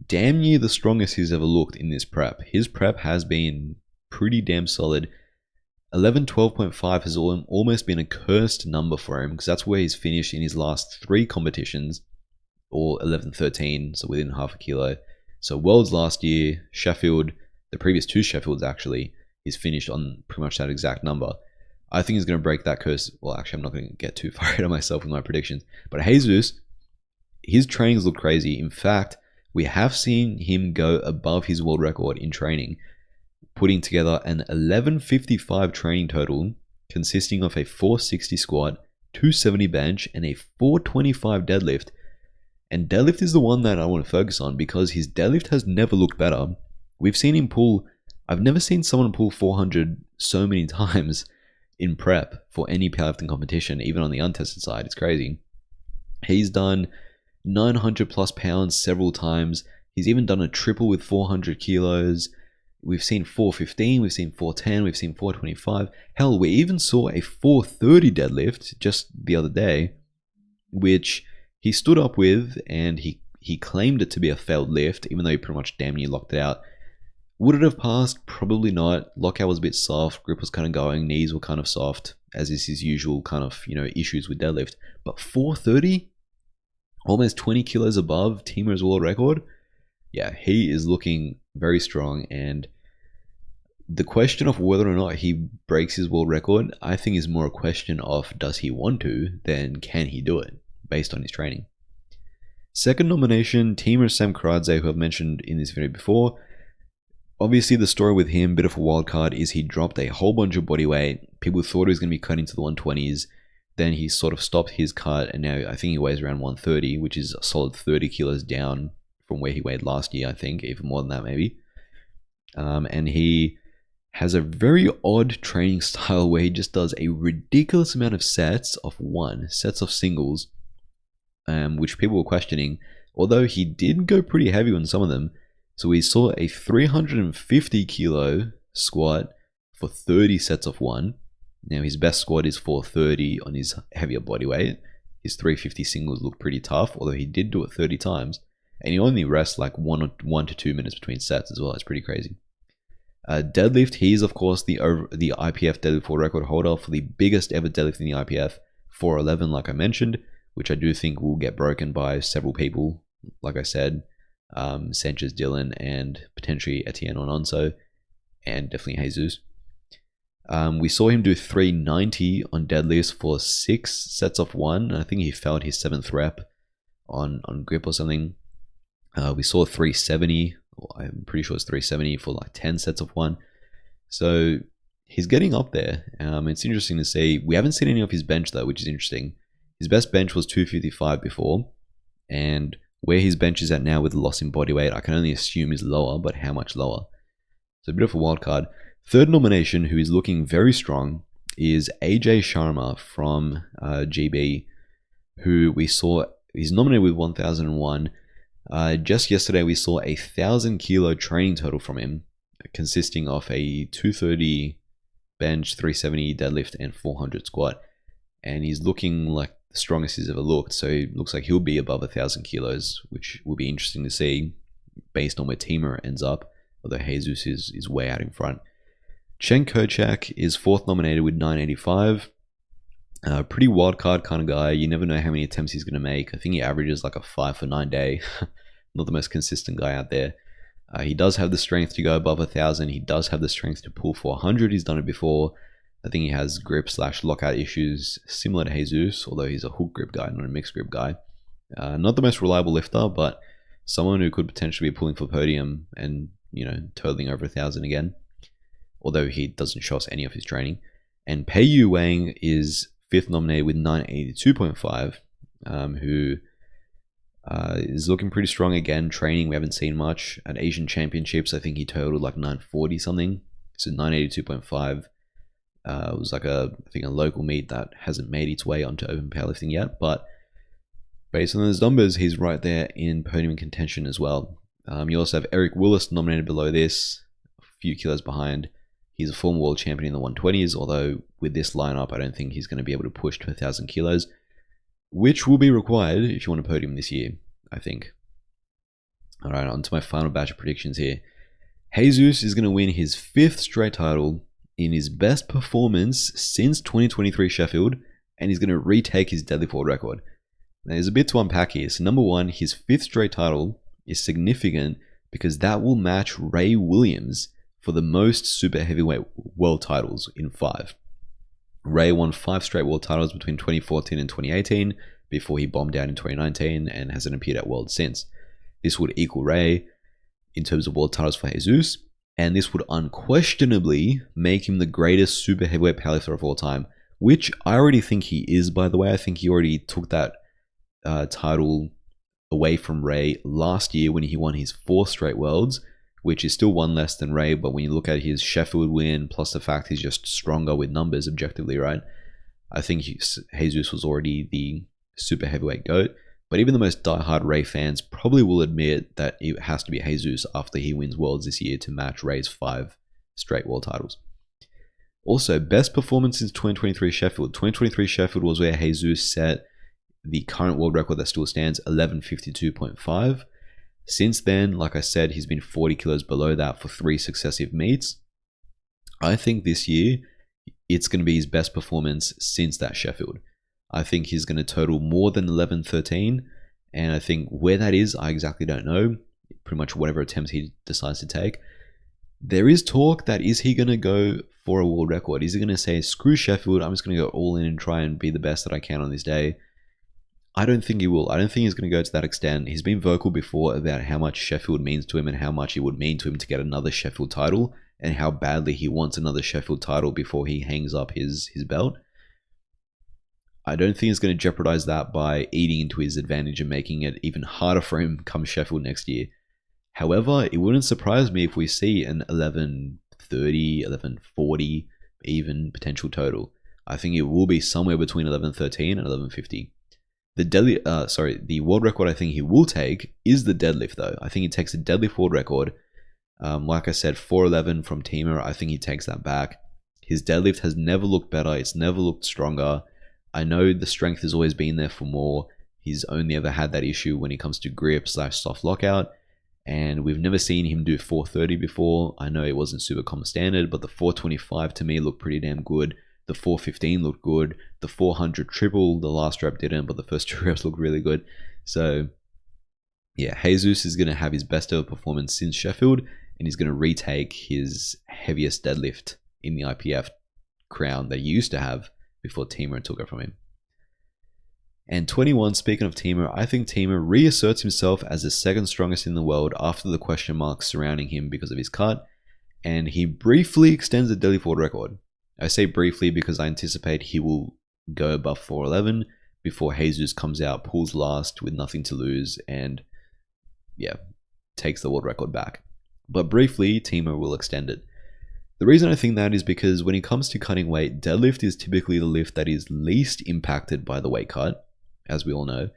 damn near the strongest he's ever looked in this prep. His prep has been pretty damn solid. 1112.5 has almost been a cursed number for him, because that's where he's finished in his last 3 competitions, or 1113, so within half a kilo. So Worlds last year, Sheffield, the previous 2 Sheffields actually, he's finished on pretty much that exact number. I think he's going to break that curse. Well, actually, I'm not going to get too far ahead of myself with my predictions. But Jesus, his trainings look crazy. In fact, we have seen him go above his world record in training, putting together an 1155 training total, consisting of a 460 squat, 270 bench, and a 425 deadlift. And deadlift is the one that I want to focus on, because his deadlift has never looked better. We've seen him pull, I've never seen someone pull 400 so many times in prep for any powerlifting competition, even on the untested side. It's crazy. He's done 900 plus pounds several times. He's even done a triple with 400 kilos. We've seen 415, we've seen 410, we've seen 425. Hell, we even saw a 430 deadlift just the other day, which he stood up with, and he claimed it to be a failed lift, even though he pretty much damn near locked it out. Would it have passed? Probably not. Lockout was a bit soft, grip was kind of going, knees were kind of soft, as is his usual kind of, issues with deadlift. But 430, almost 20 kilos above Teemer's world record. Yeah, he is looking very strong, and the question of whether or not he breaks his world record, I think, is more a question of does he want to than can he do it based on his training. Second nomination, Teemer Sam Karadze, who I've mentioned in this video before. Obviously, the story with him, bit of a wild card, is he dropped a whole bunch of body weight. People thought he was going to be cut into the 120s. Then he sort of stopped his cut, and now I think he weighs around 130, which is a solid 30 kilos down from where he weighed last year, I think, even more than that maybe. And he has a very odd training style where he just does a ridiculous amount of sets of singles, which people were questioning, although he did go pretty heavy on some of them. So we saw a 350 kilo squat for 30 sets of 1. Now his best squat is 430 on his heavier body weight. His 350 singles look pretty tough, although he did do it 30 times. And he only rests like 1 to 2 minutes between sets as well. It's pretty crazy. Deadlift, he's of course the IPF deadlift world record holder for the biggest ever deadlift in the IPF, 411 like I mentioned, which I do think will get broken by several people, like I said. Sanchez, Dylan, and potentially Etienne Ononso, and definitely Jesus. We saw him do 390 on deadlifts for 6 sets of 1. I think he failed his 7th rep on grip or something. We saw 370. I'm pretty sure it's 370 for like 10 sets of 1. So he's getting up there. It's interesting to see. We haven't seen any of his bench though, which is interesting. His best bench was 255 before, and where his bench is at now with loss in body weight, I can only assume is lower, but how much lower? So a bit of a wild card. Third nomination, who is looking very strong, is AJ Sharma from GB, who we saw, he's nominated with 1001. Just yesterday, we saw a 1,000 kilo training total from him, consisting of a 230 bench, 370 deadlift, and 400 squat. And he's looking like the strongest he's ever looked. So it looks like he'll be above 1,000 kilos, which will be interesting to see based on where Teemer ends up, although Jesus is way out in front. Chen Kochak is 4th nominated with 985. Pretty wild card kind of guy. You never know how many attempts he's going to make. I think he averages like a 5 for 9 day. Not the most consistent guy out there. He does have the strength to go above 1,000. He does have the strength to pull 400. He's done it before. I think he has grip/lockout issues similar to Jesus, although he's a hook grip guy, not a mixed grip guy. Not the most reliable lifter, but someone who could potentially be pulling for podium and, totaling over 1,000 again, although he doesn't show us any of his training. And Pei Yu Wang is 5th nominated with 982.5, who is looking pretty strong again. Training, we haven't seen much. At Asian Championships, I think he totaled like 940 something. So 982.5 was like I think a local meet that hasn't made its way onto open powerlifting yet. But based on those numbers, he's right there in podium contention as well. You also have Eric Willis nominated below this, a few kilos behind. He's a former world champion in the 120s, although with this lineup, I don't think he's going to be able to push to 1,000 kilos, which will be required if you want to podium this year, I think. All right, on to my final batch of predictions here. Jesus is going to win his 5th straight title in his best performance since 2023 Sheffield, and he's going to retake his deadlift world record. Now, there's a bit to unpack here. So number one, his 5th straight title is significant because that will match Ray Williams for the most super heavyweight world titles in 5. Ray won 5 straight world titles between 2014 and 2018 before he bombed out in 2019 and hasn't appeared at Worlds since. This would equal Ray in terms of world titles for Jesus, and this would unquestionably make him the greatest super heavyweight powerlifter of all time, which I already think he is, by the way. I think he already took that title away from Ray last year when he won his 4th straight Worlds, which is still one less than Ray, but when you look at his Sheffield win, plus the fact he's just stronger with numbers objectively, right? I think Jesus was already the super heavyweight GOAT, but even the most diehard Ray fans probably will admit that it has to be Jesus after he wins Worlds this year to match Ray's 5 straight world titles. Also, best performance since 2023 Sheffield. 2023 Sheffield was where Jesus set the current world record that still stands, 1152.5. Since then, like I said, he's been 40 kilos below that for 3 successive meets. I think this year, it's going to be his best performance since that Sheffield. I think he's going to total more than 11-13, and I think where that is, I exactly don't know. Pretty much whatever attempts he decides to take. There is talk that is he going to go for a world record? Is he going to say, screw Sheffield, I'm just going to go all in and try and be the best that I can on this day? I don't think he will. I don't think he's going to go to that extent. He's been vocal before about how much Sheffield means to him and how much it would mean to him to get another Sheffield title and how badly he wants another Sheffield title before he hangs up his belt. I don't think he's going to jeopardize that by eating into his advantage and making it even harder for him come Sheffield next year. However, it wouldn't surprise me if we see an 11:30, 11:40 even potential total. I think it will be somewhere between 11:13 and 11:50. The world record I think he will take is the deadlift though. I think he takes a deadlift world record. Like I said, 411 from Teamer, I think he takes that back. His deadlift has never looked better. It's never looked stronger. I know the strength has always been there for more. He's only ever had that issue when it comes to grip/soft lockout. And we've never seen him do 430 before. I know it wasn't super common standard, but the 425 to me looked pretty damn good. The 415 looked good. The 400 triple, the last rep didn't, but the first 2 reps looked really good. So, yeah, Jesus is going to have his best ever performance since Sheffield, and he's going to retake his heaviest deadlift in the IPF crown that he used to have before Teamer took it from him. And 21, speaking of Teamer, I think Teamer reasserts himself as the second strongest in the world after the question marks surrounding him because of his cut, and he briefly extends the deadlift world record. I say briefly because I anticipate he will go above 411 before Jesus comes out, pulls last with nothing to lose, and yeah, takes the world record back. But briefly, Teamer will extend it. The reason I think that is because when it comes to cutting weight, deadlift is typically the lift that is least impacted by the weight cut, as we all know,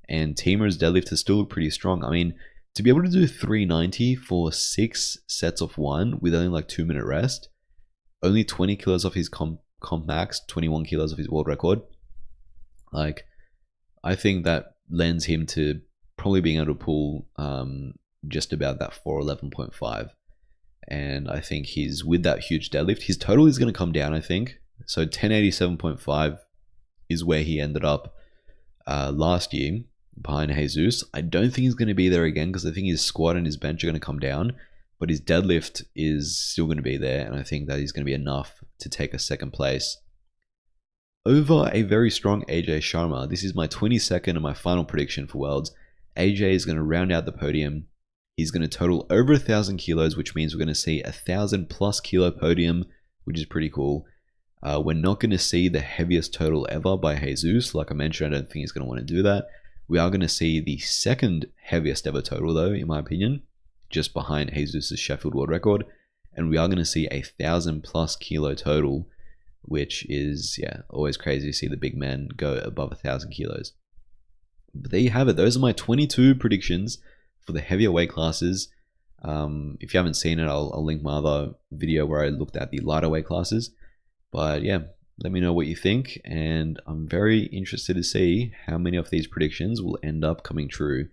and Teamer's deadlift has still looked pretty strong. I mean, to be able to do 390 for 6 sets of 1 with only like 2-minute rest, only 20 kilos off his comp max, 21 kilos of his world record, like, I think that lends him to probably being able to pull just about that 411.5. And I think he's, with that huge deadlift, his total is going to come down, I think. So 1087.5 is where he ended up last year behind Jesus. I don't think he's going to be there again because I think his squat and his bench are going to come down, but his deadlift is still going to be there, and I think that is going to be enough to take a second place over a very strong AJ Sharma. This is my 22nd and my final prediction for Worlds. AJ is going to round out the podium. He's going to total over 1,000 kilos, which means we're going to see 1,000+ kilo podium, which is pretty cool. We're not going to see the heaviest total ever by Jesus. Like I mentioned, I don't think he's going to want to do that. We are going to see the second heaviest ever total, though, in my opinion, just behind Jesus' Sheffield world record. And we are going to see 1,000+ kilo total, which is, yeah, always crazy to see the big man go above 1,000 kilos. But there you have it. Those are my 22 predictions for the heavier weight classes. If you haven't seen it, I'll link my other video where I looked at the lighter weight classes. But yeah, let me know what you think, and I'm very interested to see how many of these predictions will end up coming true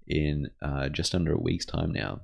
in just under a week's time now.